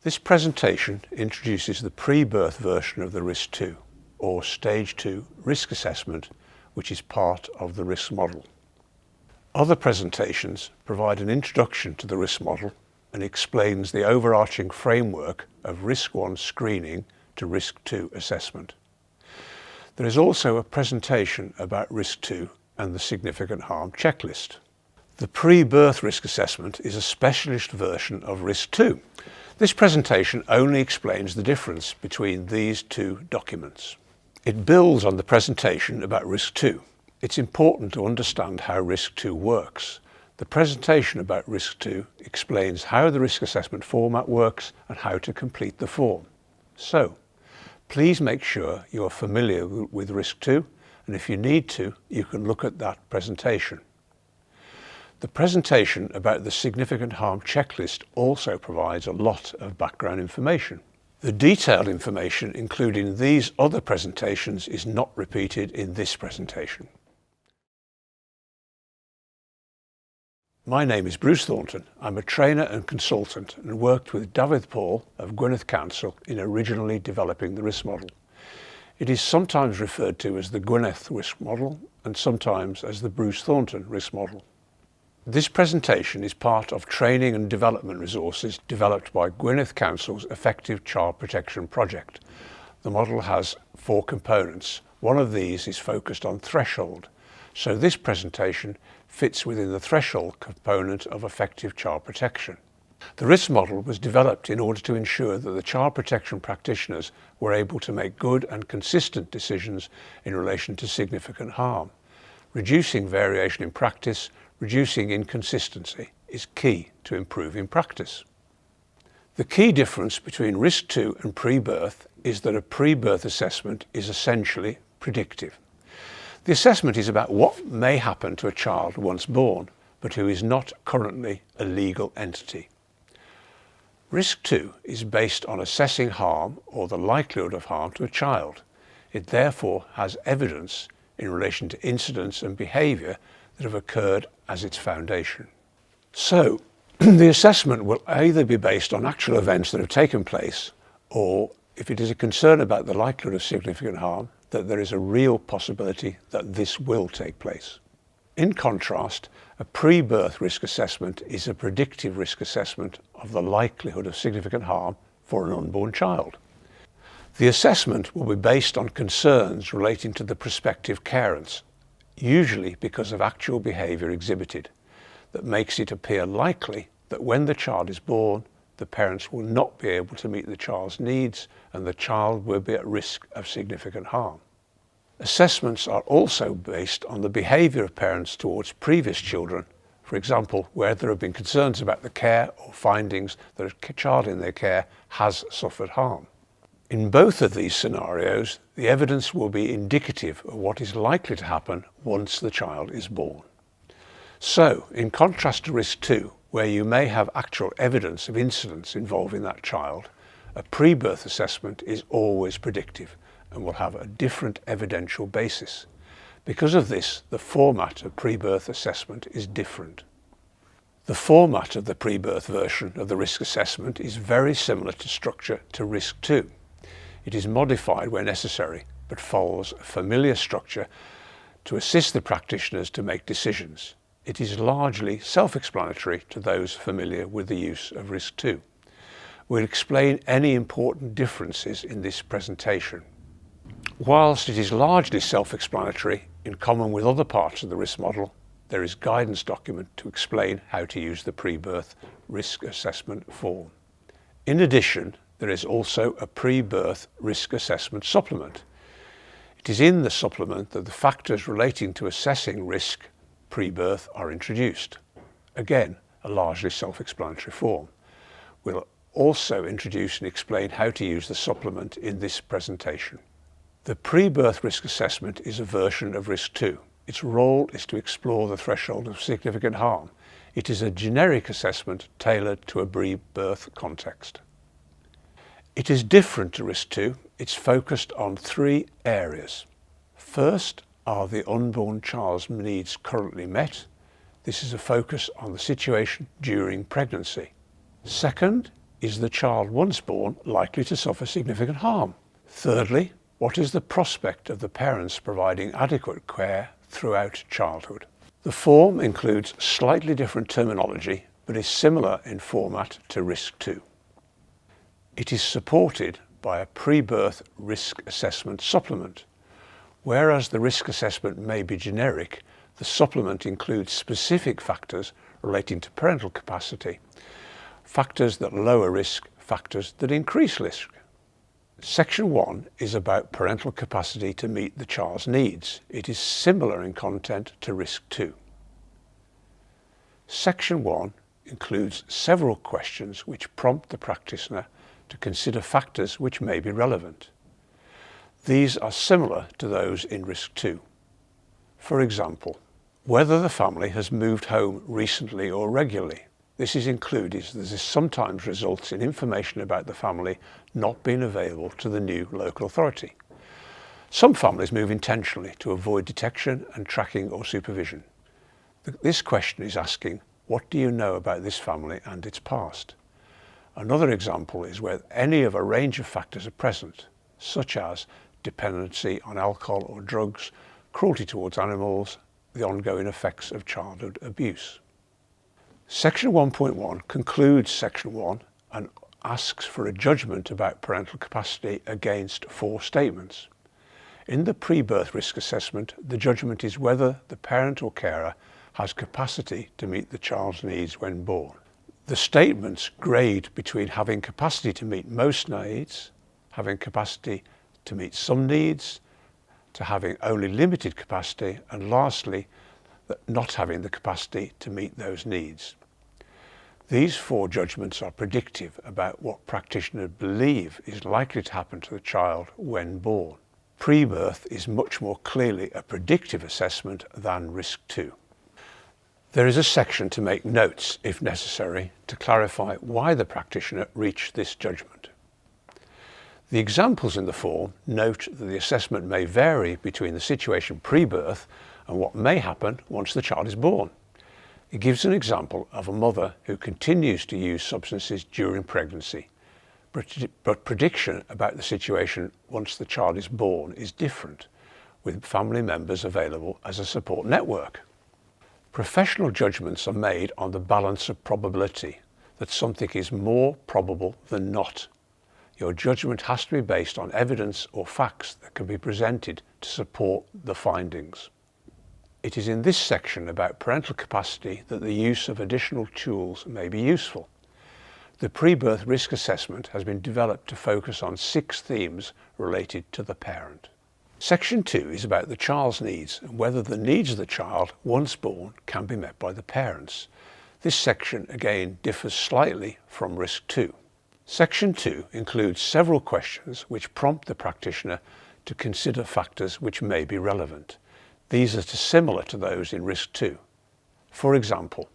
This presentation introduces the pre-birth version of the risk-2 or stage 2 risk assessment, which is part of the risk model. Other presentations provide an introduction to the risk model and explains the overarching framework of risk 1 screening to risk 2 assessment. There is also a presentation about risk 2 and the significant harm checklist. The pre-birth risk assessment is a specialist version of risk 2. This presentation only explains the difference between these two documents. It builds on the presentation about risk 2. It's important to understand how risk 2 works. The presentation about risk 2 explains how the risk assessment format works and how to complete the form. So, please make sure you are familiar with risk 2, and if you need to, you can look at that presentation. The presentation about the significant harm checklist also provides a lot of background information. The detailed information included in these other presentations is not repeated in this presentation. My name is Bruce Thornton. I'm a trainer and consultant and worked with David Paul of Gwynedd Council in originally developing the risk model. It is sometimes referred to as the Gwynedd risk model and sometimes as the Bruce Thornton risk model. This presentation is part of training and development resources developed by Gwynedd Council's Effective Child Protection Project. The model has 4 components. One of these is focused on threshold, so this presentation fits within the threshold component of effective child protection. The risk model was developed in order to ensure that the child protection practitioners were able to make good and consistent decisions in relation to significant harm. Reducing variation in practice, reducing inconsistency is key to improving practice. The key difference between risk 2 and pre-birth is that a pre-birth assessment is essentially predictive. The assessment is about what may happen to a child once born, but who is not currently a legal entity. Risk 2 is based on assessing harm or the likelihood of harm to a child. It therefore has evidence in relation to incidents and behaviour that have occurred as its foundation. So, the assessment will either be based on actual events that have taken place, or if it is a concern about the likelihood of significant harm, that there is a real possibility that this will take place. In contrast, a pre-birth risk assessment is a predictive risk assessment of the likelihood of significant harm for an unborn child. The assessment will be based on concerns relating to the prospective carers, usually because of actual behaviour exhibited, that makes it appear likely that when the child is born, the parents will not be able to meet the child's needs and the child will be at risk of significant harm. Assessments are also based on the behaviour of parents towards previous children, for example, where there have been concerns about the care or findings that a child in their care has suffered harm. In both of these scenarios, the evidence will be indicative of what is likely to happen once the child is born. So, in contrast to risk 2, where you may have actual evidence of incidents involving that child, a pre-birth assessment is always predictive and will have a different evidential basis. Because of this, the format of pre-birth assessment is different. The format of the pre-birth version of the risk assessment is very similar to structure to risk 2. It is modified where necessary, but follows a familiar structure to assist the practitioners to make decisions. It is largely self-explanatory to those familiar with the use of risk 2. We'll explain any important differences in this presentation. Whilst it is largely self-explanatory, in common with other parts of the risk model, there is a guidance document to explain how to use the pre-birth risk assessment form. In addition, there is also a pre-birth risk assessment supplement. It is in the supplement that the factors relating to assessing risk pre-birth are introduced. Again, a largely self-explanatory form. We'll also introduce and explain how to use the supplement in this presentation. The pre-birth risk assessment is a version of risk 2. Its role is to explore the threshold of significant harm. It is a generic assessment tailored to a pre-birth context. It is different to risk 2. It's focused on 3 areas. First, are the unborn child's needs currently met? This is a focus on the situation during pregnancy. Second, is the child once born likely to suffer significant harm? Thirdly, what is the prospect of the parents providing adequate care throughout childhood? The form includes slightly different terminology, but is similar in format to Risk 2. It is supported by a pre-birth risk assessment supplement. Whereas the risk assessment may be generic, the supplement includes specific factors relating to parental capacity, factors that lower risk, factors that increase risk. Section 1 is about parental capacity to meet the child's needs. It is similar in content to Risk 2. Section 1 includes several questions which prompt the practitioner to consider factors which may be relevant. These are similar to those in Risk 2. For example, whether the family has moved home recently or regularly. This is included as this sometimes results in information about the family not being available to the new local authority. Some families move intentionally to avoid detection and tracking or supervision. This question is asking, what do you know about this family and its past? Another example is where any of a range of factors are present, such as dependency on alcohol or drugs, cruelty towards animals, the ongoing effects of childhood abuse. Section 1.1 concludes Section 1 and asks for a judgment about parental capacity against 4 statements. In the pre-birth risk assessment, the judgment is whether the parent or carer has capacity to meet the child's needs when born. The statements grade between having capacity to meet most needs, having capacity to meet some needs, to having only limited capacity, and lastly, not having the capacity to meet those needs. These 4 judgments are predictive about what practitioners believe is likely to happen to the child when born. Pre-birth is much more clearly a predictive assessment than Risk 2. There is a section to make notes, if necessary, to clarify why the practitioner reached this judgment. The examples in the form note that the assessment may vary between the situation pre-birth and what may happen once the child is born. It gives an example of a mother who continues to use substances during pregnancy, but prediction about the situation once the child is born is different, with family members available as a support network. Professional judgments are made on the balance of probability, that something is more probable than not. Your judgment has to be based on evidence or facts that can be presented to support the findings. It is in this section about parental capacity that the use of additional tools may be useful. The pre-birth risk assessment has been developed to focus on 6 themes related to the parent. Section 2 is about the child's needs and whether the needs of the child, once born, can be met by the parents. This section again differs slightly from Risk 2. Section 2 includes several questions which prompt the practitioner to consider factors which may be relevant. These are similar to those in Risk 2. For example,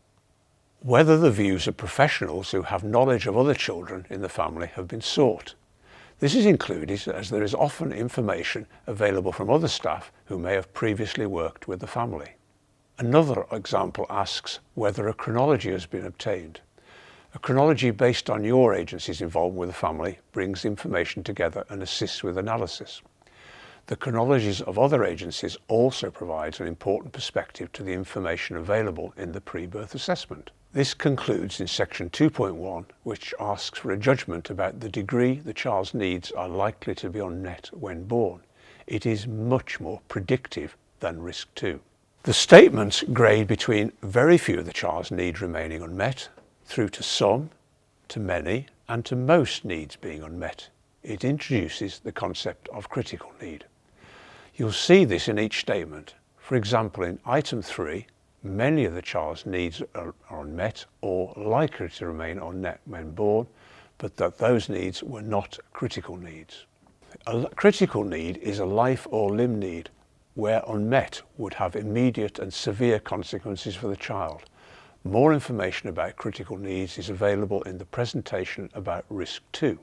whether the views of professionals who have knowledge of other children in the family have been sought. This is included as there is often information available from other staff who may have previously worked with the family. Another example asks whether a chronology has been obtained. A chronology based on your agency's involvement with the family brings information together and assists with analysis. The chronologies of other agencies also provides an important perspective to the information available in the pre-birth assessment. This concludes in Section 2.1, which asks for a judgment about the degree the child's needs are likely to be unmet when born. It is much more predictive than Risk 2. The statements grade between very few of the child's needs remaining unmet, through to some, to many, and to most needs being unmet. It introduces the concept of critical need. You'll see this in each statement. For example, in Item 3, many of the child's needs are unmet or likely to remain unmet when born, but that those needs were not critical needs. A critical need is a life or limb need where unmet would have immediate and severe consequences for the child. More information about critical needs is available in the presentation about Risk 2.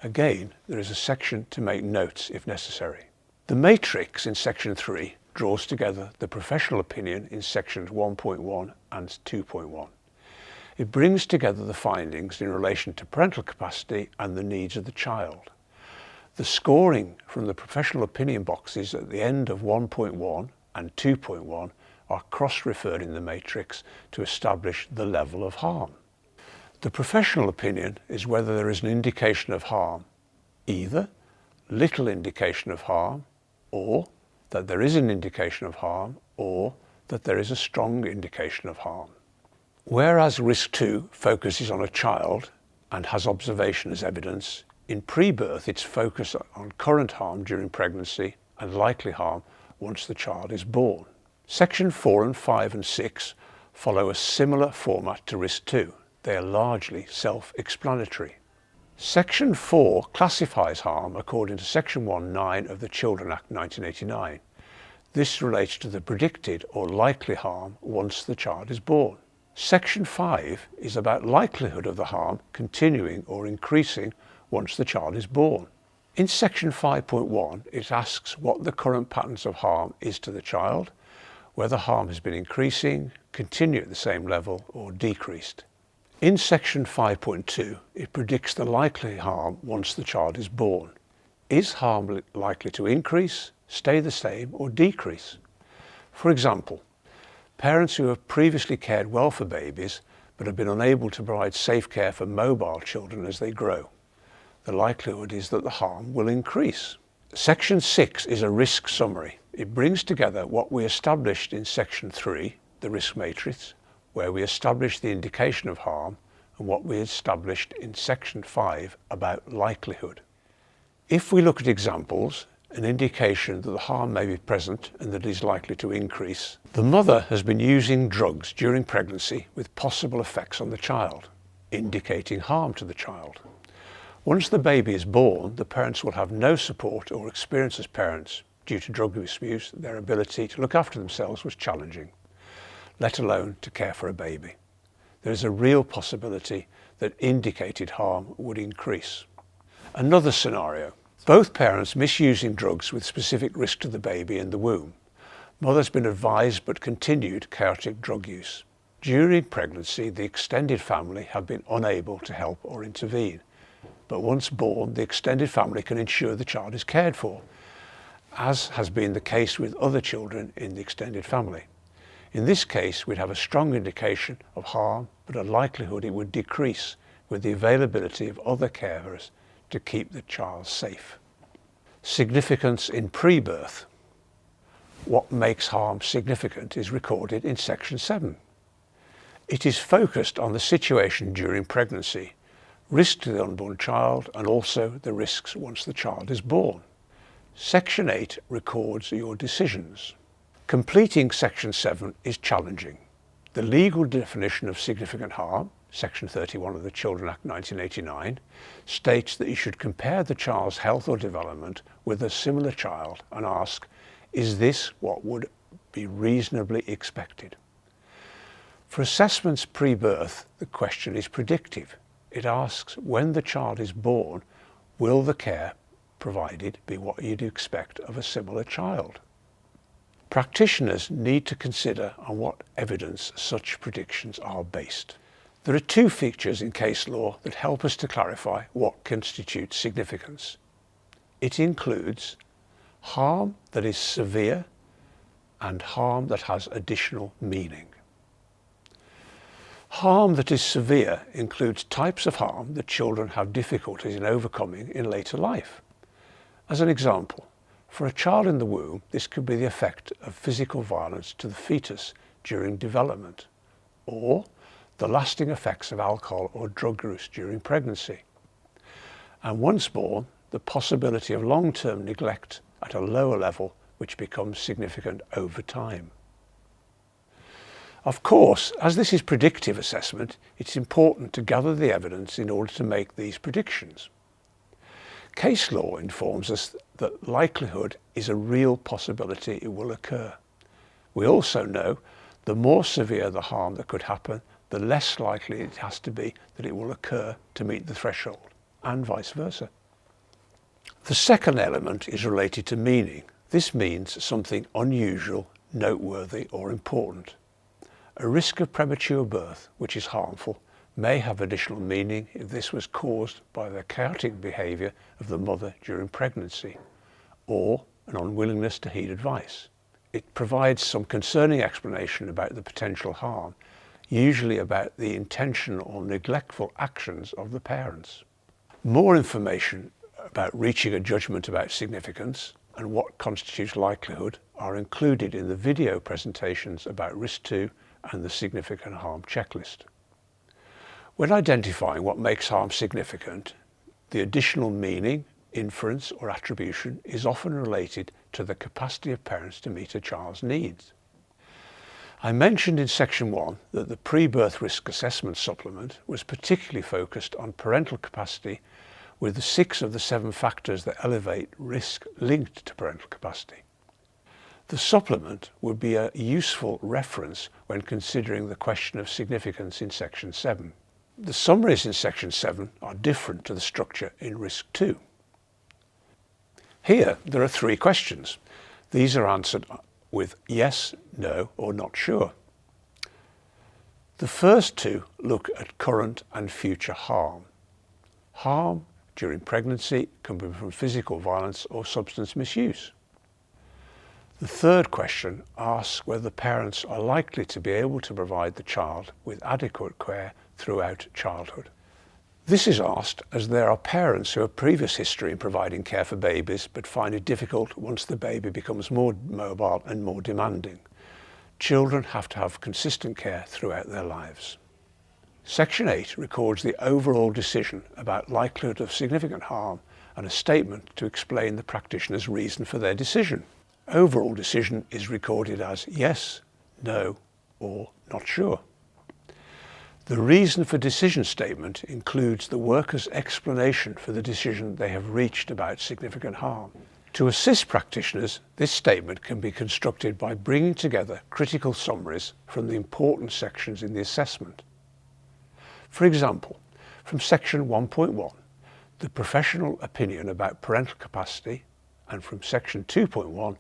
Again, there is a section to make notes if necessary. The matrix in Section 3 draws together the professional opinion in Sections 1.1 and 2.1. It brings together the findings in relation to parental capacity and the needs of the child. The scoring from the professional opinion boxes at the end of 1.1 and 2.1 are cross-referred in the matrix to establish the level of harm. The professional opinion is whether there is an indication of harm, either little indication of harm, or that there is an indication of harm, or that there is a strong indication of harm. Whereas risk 2 focuses on a child and has observation as evidence, in pre-birth it's focused on current harm during pregnancy and likely harm once the child is born. Section 4 and 5 and 6 follow a similar format to risk 2. They are largely self-explanatory. Section 4 classifies harm according to Section 1(9) of the Children Act 1989. This relates to the predicted or likely harm once the child is born. Section 5 is about likelihood of the harm continuing or increasing once the child is born. In Section 5.1, it asks what the current patterns of harm is to the child, whether harm has been increasing, continue at the same level, or decreased. In Section 5.2, it predicts the likely harm once the child is born. Is harm likely to increase, stay the same, or decrease? For example, parents who have previously cared well for babies but have been unable to provide safe care for mobile children as they grow. The likelihood is that the harm will increase. Section 6 is a risk summary. It brings together what we established in Section 3, the risk matrix, where we established the indication of harm, and what we established in Section 5 about likelihood. If we look at examples, an indication that the harm may be present and that it is likely to increase. The mother has been using drugs during pregnancy with possible effects on the child, indicating harm to the child. Once the baby is born, the parents will have no support or experience as parents. Due to drug misuse, their ability to look after themselves was challenging, let alone to care for a baby. There is a real possibility that indicated harm would increase. Another scenario. Both parents misusing drugs with specific risk to the baby in the womb. Mother's been advised but continued chaotic drug use. During pregnancy, the extended family have been unable to help or intervene. But once born, the extended family can ensure the child is cared for, as has been the case with other children in the extended family. In this case, we'd have a strong indication of harm, but a likelihood it would decrease with the availability of other carers to keep the child safe. Significance in pre-birth. What makes harm significant is recorded in Section 7. It is focused on the situation during pregnancy, risk to the unborn child, and also the risks once the child is born. Section 8 records your decisions. Completing Section 7 is challenging. The legal definition of significant harm, Section 31 of the Children Act 1989, states that you should compare the child's health or development with a similar child and ask, is this what would be reasonably expected? For assessments pre-birth, the question is predictive. It asks, when the child is born, will the care provided be what you'd expect of a similar child? Practitioners need to consider on what evidence such predictions are based. There are two features in case law that help us to clarify what constitutes significance. It includes harm that is severe and harm that has additional meaning. Harm that is severe includes types of harm that children have difficulties in overcoming in later life. As an example, for a child in the womb, this could be the effect of physical violence to the fetus during development, or the lasting effects of alcohol or drug use during pregnancy. And once born, the possibility of long-term neglect at a lower level, which becomes significant over time. Of course, as this is predictive assessment, it's important to gather the evidence in order to make these predictions. Case law informs us that likelihood is a real possibility it will occur. We also know the more severe the harm that could happen, the less likely it has to be that it will occur to meet the threshold, and vice versa. The second element is related to meaning. This means something unusual, noteworthy, or important. A risk of premature birth, which is harmful, may have additional meaning if this was caused by the chaotic behaviour of the mother during pregnancy, or an unwillingness to heed advice. It provides some concerning explanation about the potential harm, usually about the intentional or neglectful actions of the parents. More information about reaching a judgment about significance and what constitutes likelihood are included in the video presentations about Risk 2 and the Significant Harm Checklist. When identifying what makes harm significant, the additional meaning, inference or attribution is often related to the capacity of parents to meet a child's needs. I mentioned in section 1 that the pre-birth risk assessment supplement was particularly focused on parental capacity, with the 6 of the 7 factors that elevate risk linked to parental capacity. The supplement would be a useful reference when considering the question of significance in section 7. The summaries in section 7 are different to the structure in risk 2. Here there are 3 questions. These are answered with yes, no or not sure. The first 2 look at current and future harm. Harm during pregnancy can be from physical violence or substance misuse. The third question asks whether parents are likely to be able to provide the child with adequate care throughout childhood. This is asked as there are parents who have previous history in providing care for babies but find it difficult once the baby becomes more mobile and more demanding. Children have to have consistent care throughout their lives. Section 8 records the overall decision about likelihood of significant harm and a statement to explain the practitioner's reason for their decision. Overall decision is recorded as yes, no or not sure. The reason for decision statement includes the worker's explanation for the decision they have reached about significant harm. To assist practitioners, this statement can be constructed by bringing together critical summaries from the important sections in the assessment. For example, from section 1.1, the professional opinion about parental capacity, and from section 2.1,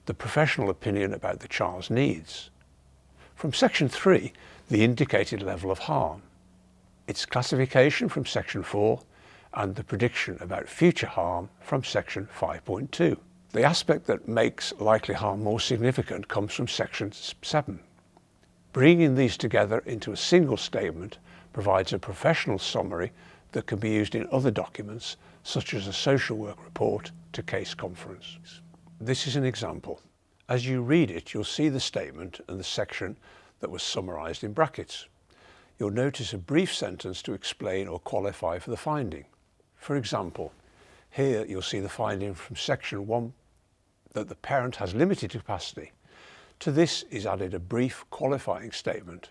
the professional opinion about the child's needs. From section 3, the indicated level of harm, its classification from section 4, and the prediction about future harm from section 5.2. The aspect that makes likely harm more significant comes from section 7. Bringing these together into a single statement provides a professional summary that can be used in other documents, such as a social work report to case conference. This is an example. As you read it, you'll see the statement and the section that was summarised in brackets. You'll notice a brief sentence to explain or qualify for the finding. For example, here you'll see the finding from section 1 that the parent has limited capacity. To this is added a brief qualifying statement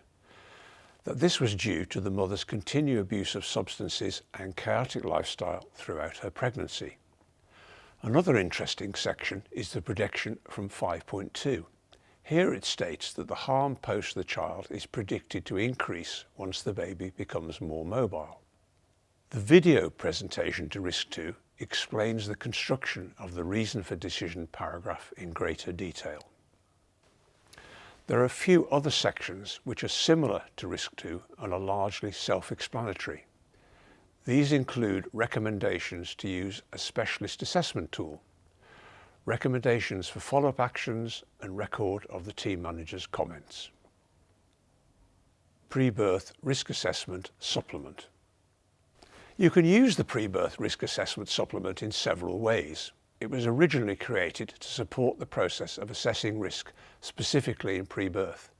that this was due to the mother's continued abuse of substances and chaotic lifestyle throughout her pregnancy. Another interesting section is the prediction from 5.2. Here it states that the harm posed to the child is predicted to increase once the baby becomes more mobile. The video presentation to Risk 2 explains the construction of the reason for decision paragraph in greater detail. There are a few other sections which are similar to Risk 2 and are largely self-explanatory. These include recommendations to use a specialist assessment tool, recommendations for follow-up actions and record of the team manager's comments. Pre-birth risk assessment supplement. You can use the pre-birth risk assessment supplement in several ways. It was originally created to support the process of assessing risk, specifically in pre-birth.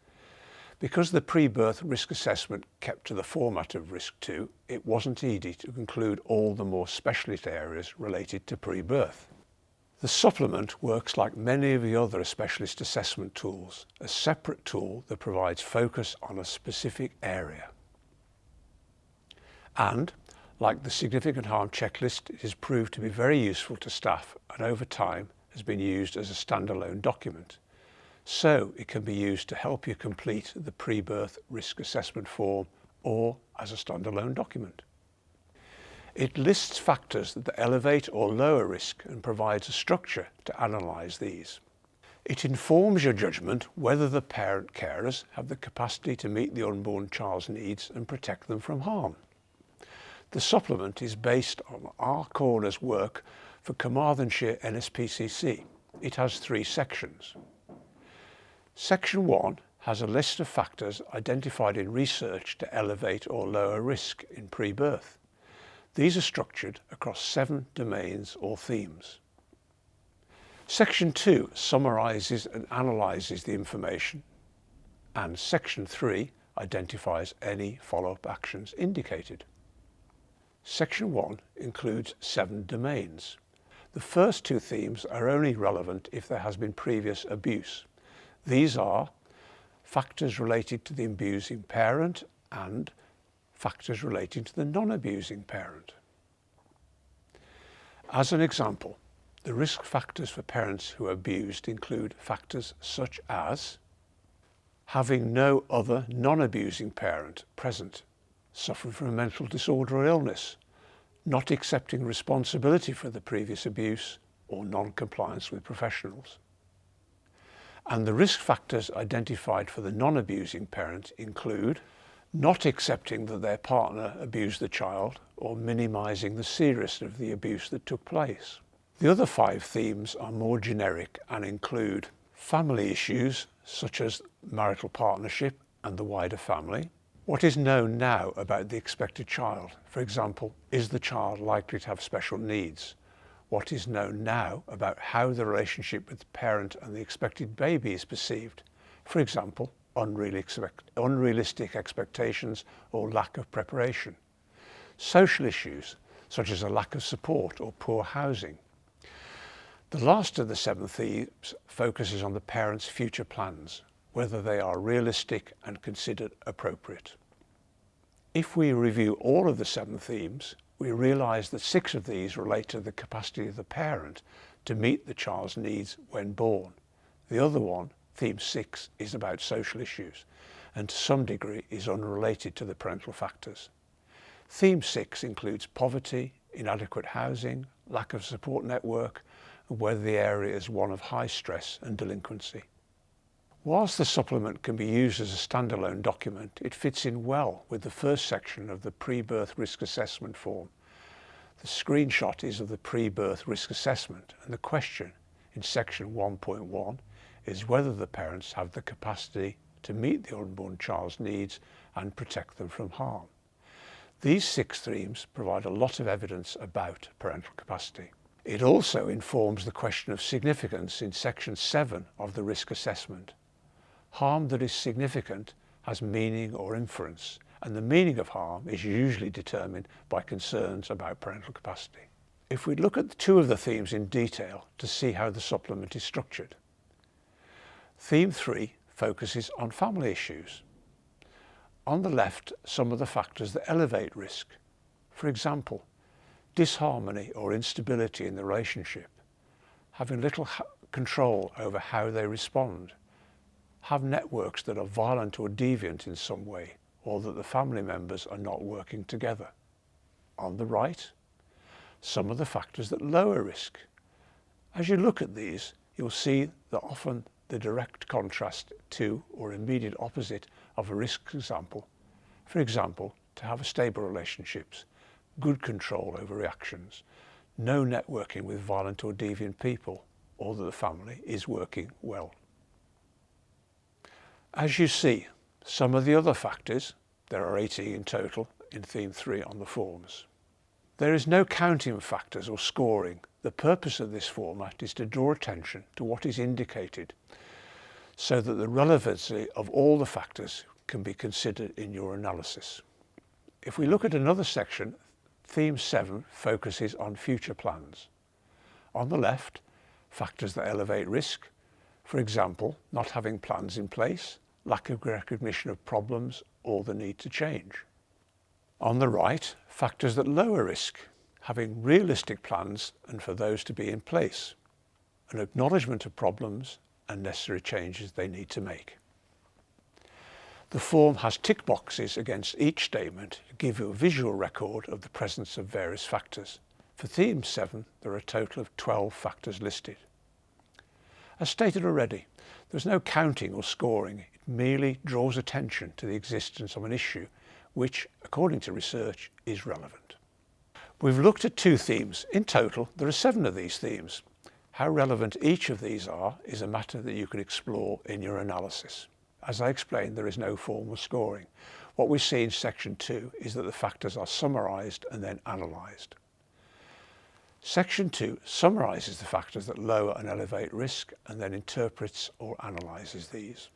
Because the pre-birth risk assessment kept to the format of Risk 2, it wasn't easy to include all the more specialist areas related to pre-birth. The supplement works like many of the other specialist assessment tools, a separate tool that provides focus on a specific area. And, like the Significant Harm Checklist, it has proved to be very useful to staff and over time has been used as a standalone document. So it can be used to help you complete the pre-birth risk assessment form or as a standalone document. It lists factors that elevate or lower risk and provides a structure to analyse these. It informs your judgment whether the parent carers have the capacity to meet the unborn child's needs and protect them from harm. The supplement is based on our corner's work for Carmarthenshire NSPCC. It has 3 sections. Section 1 has a list of factors identified in research to elevate or lower risk in pre-birth. These are structured across 7 domains or themes. Section 2 summarises and analyses the information, and Section 3 identifies any follow-up actions indicated. Section 1 includes 7 domains. The first 2 themes are only relevant if there has been previous abuse. These are factors related to the abusing parent and factors relating to the non-abusing parent. As an example, the risk factors for parents who are abused include factors such as having no other non-abusing parent present, suffering from a mental disorder or illness, not accepting responsibility for the previous abuse, or non-compliance with professionals. And the risk factors identified for the non-abusing parent include not accepting that their partner abused the child or minimising the seriousness of the abuse that took place. The other 5 themes are more generic and include family issues such as marital partnership and the wider family, what is known now about the expected child. For example, is the child likely to have special needs? What is known now about how the relationship with the parent and the expected baby is perceived? For example, unrealistic expectations or lack of preparation. Social issues, such as a lack of support or poor housing. The last of the 7 themes focuses on the parent's future plans, whether they are realistic and considered appropriate. If we review all of the 7 themes, we realise that 6 of these relate to the capacity of the parent to meet the child's needs when born. The other one, theme 6, is about social issues and to some degree is unrelated to the parental factors. Theme 6 includes poverty, inadequate housing, lack of support network, and whether the area is one of high stress and delinquency. Whilst the supplement can be used as a standalone document, it fits in well with the first section of the pre-birth risk assessment form. The screenshot is of the pre-birth risk assessment, and the question in section 1.1 is whether the parents have the capacity to meet the unborn child's needs and protect them from harm. These 6 themes provide a lot of evidence about parental capacity. It also informs the question of significance in section 7 of the risk assessment. Harm that is significant has meaning or inference, and the meaning of harm is usually determined by concerns about parental capacity. If we look at 2 of the themes in detail to see how the supplement is structured. Theme 3 focuses on family issues. On the left, some of the factors that elevate risk. For example, disharmony or instability in the relationship, having little control over how they respond, have networks that are violent or deviant in some way, or that the family members are not working together. On the right, some of the factors that lower risk. As you look at these, you'll see that often the direct contrast to or immediate opposite of a risk example. For example, to have stable relationships, good control over reactions, no networking with violent or deviant people, or that the family is working well. As you see, some of the other factors, there are 18 in total in theme 3 on the forms. There is no counting of factors or scoring. The purpose of this format is to draw attention to what is indicated so that the relevancy of all the factors can be considered in your analysis. If we look at another section, theme 7 focuses on future plans. On the left, factors that elevate risk, for example, not having plans in place, lack of recognition of problems, or the need to change. On the right, factors that lower risk, having realistic plans and for those to be in place, an acknowledgement of problems and necessary changes they need to make. The form has tick boxes against each statement to give you a visual record of the presence of various factors. For theme 7, there are a total of 12 factors listed. As stated already, there's no counting or scoring. It merely draws attention to the existence of an issue which, according to research, is relevant. We've looked at 2 themes. In total, there are 7 of these themes. How relevant each of these are is a matter that you can explore in your analysis. As I explained, there is no formal scoring. What we see in section 2 is that the factors are summarised and then analysed. Section 2 summarises the factors that lower and elevate risk and then interprets or analyses these.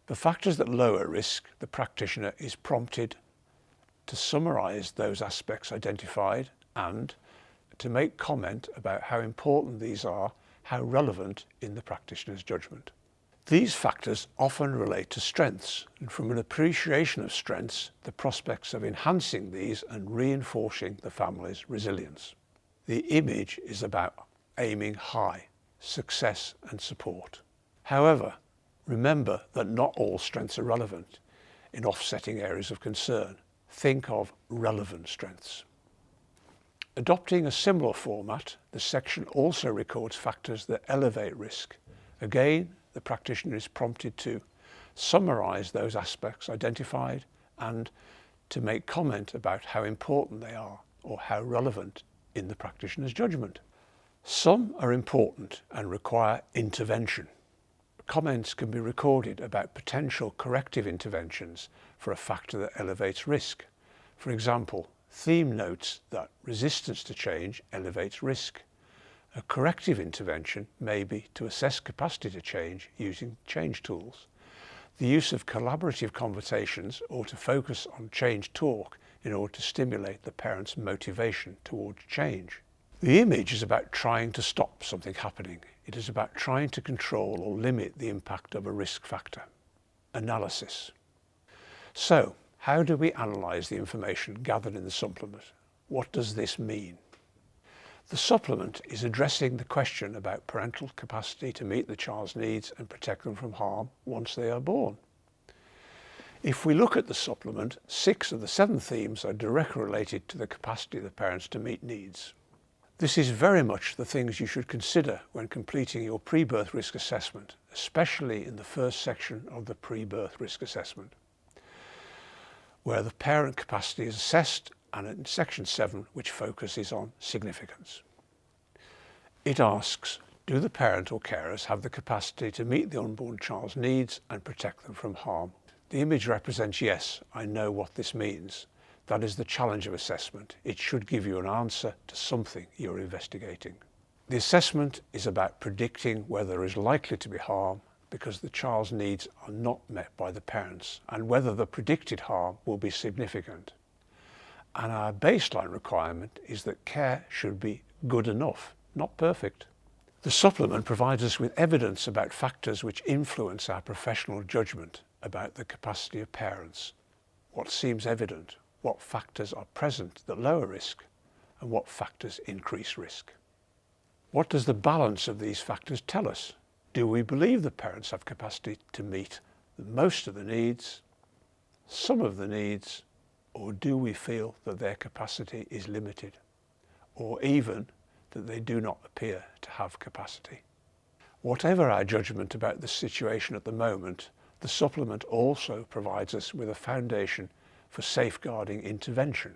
For factors that lower risk, the practitioner is prompted to summarise those aspects identified and to make comment about how important these are, how relevant in the practitioner's judgment. These factors often relate to strengths, and from an appreciation of strengths, the prospects of enhancing these and reinforcing the family's resilience. The image is about aiming high, success and support. However, remember that not all strengths are relevant in offsetting areas of concern. Think of relevant strengths. Adopting a similar format, the section also records factors that elevate risk. Again, the practitioner is prompted to summarise those aspects identified and to make comment about how important they are or how relevant in the practitioner's judgment. Some are important and require intervention. Comments can be recorded about potential corrective interventions for a factor that elevates risk. For example, theme notes that resistance to change elevates risk. A corrective intervention may be to assess capacity to change using change tools. The use of collaborative conversations or to focus on change talk in order to stimulate the parent's motivation towards change. The image is about trying to stop something happening. It is about trying to control or limit the impact of a risk factor. Analysis. So, how do we analyse the information gathered in the supplement? What does this mean? The supplement is addressing the question about parental capacity to meet the child's needs and protect them from harm once they are born. If we look at the supplement, 6 of the 7 themes are directly related to the capacity of the parents to meet needs. This is very much the things you should consider when completing your pre-birth risk assessment, especially in the first section of the pre-birth risk assessment, where the parent capacity is assessed, and in section 7, which focuses on significance. It asks, do the parent or carers have the capacity to meet the unborn child's needs and protect them from harm? The image represents yes, I know what this means. That is the challenge of assessment. It should give you an answer to something you're investigating. The assessment is about predicting whether there is likely to be harm because the child's needs are not met by the parents and whether the predicted harm will be significant. And our baseline requirement is that care should be good enough, not perfect. The supplement provides us with evidence about factors which influence our professional judgment about the capacity of parents, what seems evident, what factors are present that lower risk, and what factors increase risk. What does the balance of these factors tell us? Do we believe the parents have capacity to meet most of the needs, some of the needs, or do we feel that their capacity is limited, or even that they do not appear to have capacity? Whatever our judgment about the situation at the moment, the supplement also provides us with a foundation for safeguarding intervention.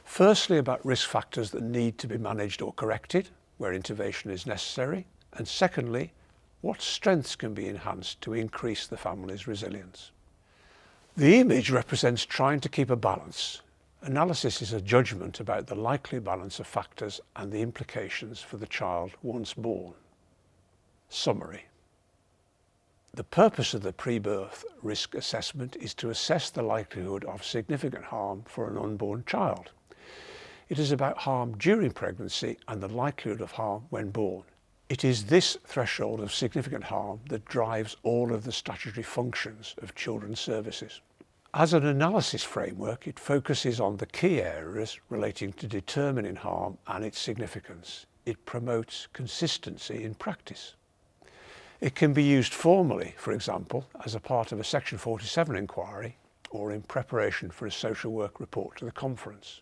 Firstly, about risk factors that need to be managed or corrected, where intervention is necessary, and secondly, what strengths can be enhanced to increase the family's resilience. The image represents trying to keep a balance. Analysis is a judgment about the likely balance of factors and the implications for the child once born. Summary. The purpose of the pre-birth risk assessment is to assess the likelihood of significant harm for an unborn child. It is about harm during pregnancy and the likelihood of harm when born. It is this threshold of significant harm that drives all of the statutory functions of children's services. As an analysis framework, it focuses on the key areas relating to determining harm and its significance. It promotes consistency in practice. It can be used formally, for example, as a part of a Section 47 inquiry or in preparation for a social work report to the conference.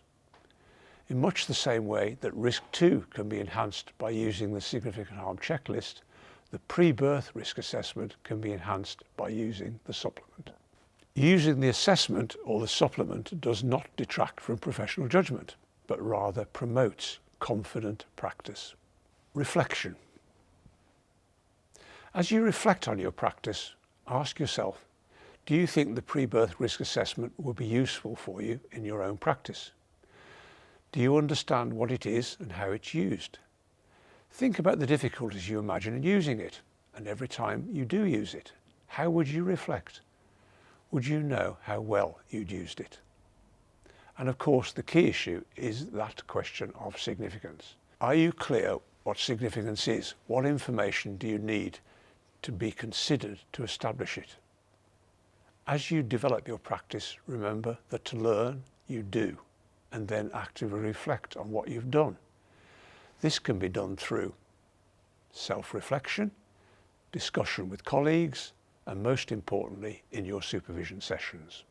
In much the same way that risk 2 can be enhanced by using the significant harm checklist, the pre-birth risk assessment can be enhanced by using the supplement. Using the assessment or the supplement does not detract from professional judgment, but rather promotes confident practice. Reflection. As you reflect on your practice, ask yourself, do you think the pre-birth risk assessment will be useful for you in your own practice? Do you understand what it is and how it's used? Think about the difficulties you imagine in using it, and every time you do use it, how would you reflect? Would you know how well you'd used it? And of course, the key issue is that question of significance. Are you clear what significance is? What information do you need to be considered to establish it? As you develop your practice, remember that to learn, you do, and then actively reflect on what you've done. This can be done through self-reflection, discussion with colleagues, and most importantly, in your supervision sessions.